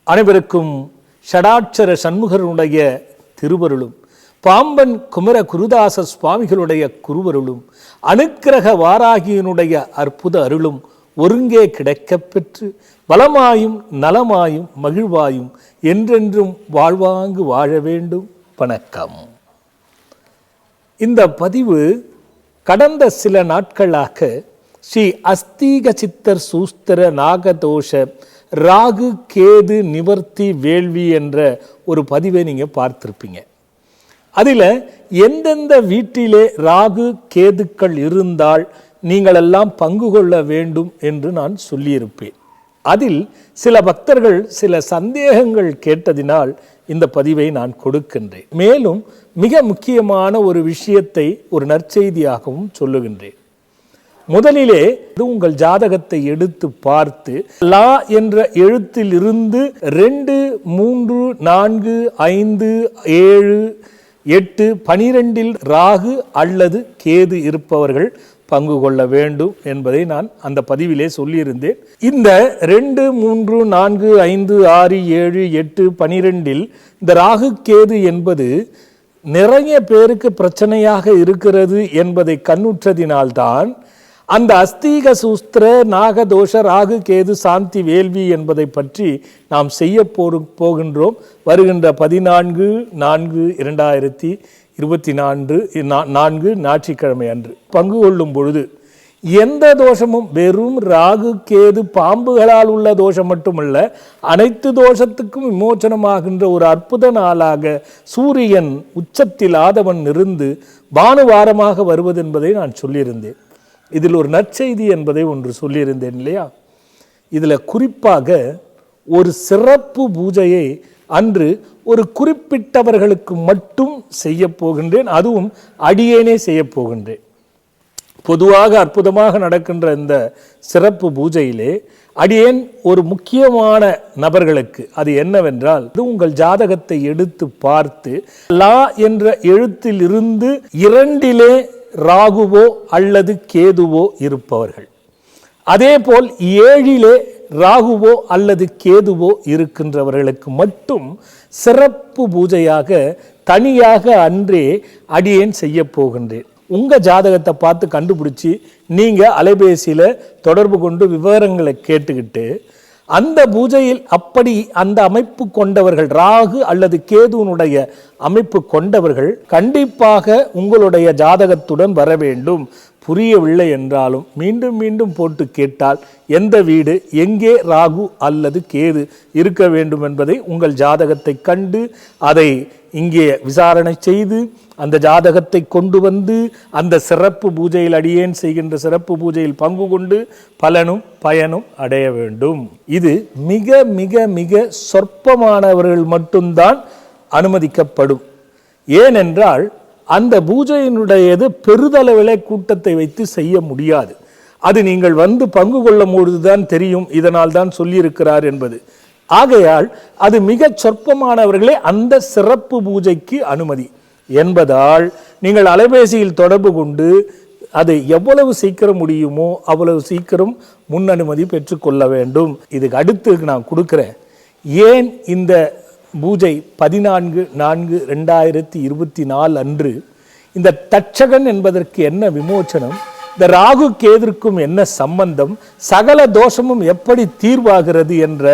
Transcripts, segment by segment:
அனைவருக்கும் ஷடாட்சர சண்முகருடைய திருவருளும் பாம்பன் குமர குருதாச சுவாமிகளுடைய குருவருளும் அனுக்கிரக வாராகியினுடைய அற்புத அருளும் ஒருங்கே கிடைக்கப் பெற்று வளமாயும் நலமாயும் மகிழ்வாயும் என்றென்றும் வாழ்வாங்கு வாழ வேண்டும். வணக்கம். இந்த பதிவு கடந்த சில நாட்களாக ஸ்ரீ அஸ்தீக சித்தர் சூஸ்திர நாகதோஷ ராகு கேது நிவர்த்தி வேள்வி என்ற ஒரு பதிவை நீங்கள் பார்த்துருப்பீங்க. அதில் எந்தெந்த வீட்டிலே ராகு கேதுக்கள் இருந்தால் நீங்களெல்லாம் பங்கு கொள்ள வேண்டும் என்று நான் சொல்லியிருப்பேன். அதில் சில பக்தர்கள் சில சந்தேகங்கள் கேட்டதினால் இந்த பதிவை நான் கொடுக்கின்றேன். மேலும் மிக முக்கியமான ஒரு விஷயத்தை ஒரு நற்செய்தியாகவும் சொல்லுகின்றேன். முதலிலே உங்கள் ஜாதகத்தை எடுத்து பார்த்து லா என்ற எழுத்தில் இருந்து 2, 3, 4, 5, 7, 8, 12 ராகு அல்லது கேது இருப்பவர்கள் பங்கு கொள்ள வேண்டும் என்பதை நான் அந்த பதிவிலே சொல்லியிருந்தேன். இந்த 2, 3, 4, 5, 6, 7, 8, 12 இந்த ராகு கேது என்பது நிறைய பேருக்கு பிரச்சனையாக இருக்கிறது என்பதை கண்ணுற்றதினால்தான் அந்த அஸ்தீக சூஸ்திர நாகதோஷ ராகு கேது சாந்தி வேள்வி என்பதை பற்றி நாம் செய்ய போகின்றோம். வருகின்ற 14/4/2024 ஞாயிற்றுக்கிழமை அன்று பங்கு கொள்ளும் பொழுது எந்த தோஷமும் வெறும் ராகு கேது பாம்புகளால் உள்ள தோஷம் மட்டுமல்ல, அனைத்து தோஷத்துக்கும் விமோச்சனமாகின்ற ஒரு அற்புத நாளாக சூரியன் உச்சத்தில் ஆதவன் இருந்து பானுவாரமாக வருவது என்பதை நான் சொல்லியிருந்தேன். இதில் ஒரு நற்செய்தி என்பதை ஒன்று சொல்லியிருந்தேன் இல்லையா? இதில் குறிப்பாக ஒரு சிறப்பு பூஜையை அன்று ஒரு குறிப்பிட்டவர்களுக்கு மட்டும் செய்ய போகின்றேன். அதுவும் அடியேனே செய்ய போகின்றேன். பொதுவாக அற்புதமாக நடக்கின்ற இந்த சிறப்பு பூஜையிலே அடியேன் ஒரு முக்கியமான நபர்களுக்கு, அது என்னவென்றால் உங்கள் ஜாதகத்தை எடுத்து பார்த்து லா என்ற எழுத்தில் இருந்து 2 ராகுவோ அல்லது கேதுவோ இருப்பவர்கள், அதேபோல் 7 ராகுவோ அல்லது கேதுவோ இருக்கின்றவர்களுக்கு மட்டும் சிறப்பு பூஜையாக தனியாக அன்றே அடியேன் செய்ய போகின்றேன். உங்கள் ஜாதகத்தை பார்த்து கண்டுபிடிச்சி நீங்கள் அலைபேசியில் தொடர்பு கொண்டு விவரங்களை கேட்டுக்கிட்டு அந்த பூஜையில் அப்படி அந்த அமைப்பு கொண்டவர்கள், ராகு அல்லது கேதுவனுடைய அமைப்பு கொண்டவர்கள் கண்டிப்பாக உங்களுடைய ஜாதகத்துடன் வர வேண்டும். புரியவில்லை என்றாலும் மீண்டும் மீண்டும் போட்டு கேட்டால் எந்த வீடு எங்கே ராகு அல்லது கேது இருக்க வேண்டும் என்பதை உங்கள் ஜாதகத்தை கண்டு அதை இங்கே விசாரணை செய்து அந்த ஜாதகத்தை கொண்டு வந்து அந்த சிறப்பு பூஜையில் அடியேன் செய்கின்ற சிறப்பு பூஜையில் பங்கு கொண்டு பலனும் பயனும் அடைய வேண்டும். இது மிக மிக மிக சொற்பமானவர்கள் மட்டும்தான் அனுமதிக்கப்படும். ஏனென்றால் அந்த பூஜையினுடையது பெருதளவிலே கூட்டத்தை வைத்து செய்ய முடியாது. அது நீங்கள் வந்து பங்கு கொள்ளும் பொழுதுதான் தெரியும், இதனால் தான் சொல்லியிருக்கிறார் என்பது. ஆகையால் அது மிக சொற்பமானவர்களே அந்த சிறப்பு பூஜைக்கு அனுமதி என்பதால் நீங்கள் அலைபேசியில் தொடர்பு கொண்டு அதை எவ்வளவு சீக்கிரம் முடியுமோ அவ்வளவு சீக்கிரம் முன் அனுமதி பெற்றுக்கொள்ள வேண்டும். இதுக்கு அடுத்து நான் கொடுக்குறேன். ஏன் இந்த பூஜை 14/4/2024 அன்று இந்த தட்சகன் என்பதற்கு என்ன விமோச்சனம், இந்த ராகு கேதுக்கும் என்ன சம்பந்தம், சகல தோஷமும் எப்படி தீர்வாகிறது என்ற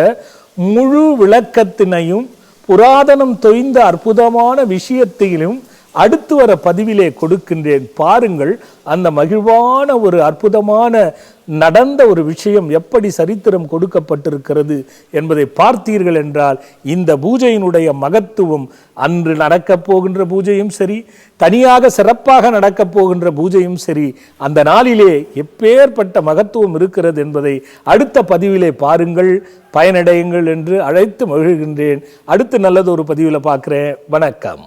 முழு விளக்கத்தினையும் புராதனம் தொய்ந்த அற்புதமான விஷயத்தையும் அடுத்து வர பதிவிலே கொடுக்கின்றேன். பாருங்கள், அந்த மகிழ்வான ஒரு அற்புதமான நடந்த ஒரு விஷயம் எப்படி சரித்திரம் கொடுக்கப்பட்டிருக்கிறது என்பதை பார்த்தீர்கள் என்றால் இந்த பூஜையினுடைய மகத்துவம் அன்று நடக்கப் போகின்ற பூஜையும் சரி, தனியாக சிறப்பாக நடக்கப் போகின்ற பூஜையும் சரி, அந்த நாளிலே எப்பேற்பட்ட மகத்துவம் இருக்கிறது என்பதை அடுத்த பதிவிலே பாருங்கள், பயனடையுங்கள் என்று அழைத்து மகிழ்கின்றேன். அடுத்து நல்லது ஒரு பதிவில் பார்க்குறேன். வணக்கம்.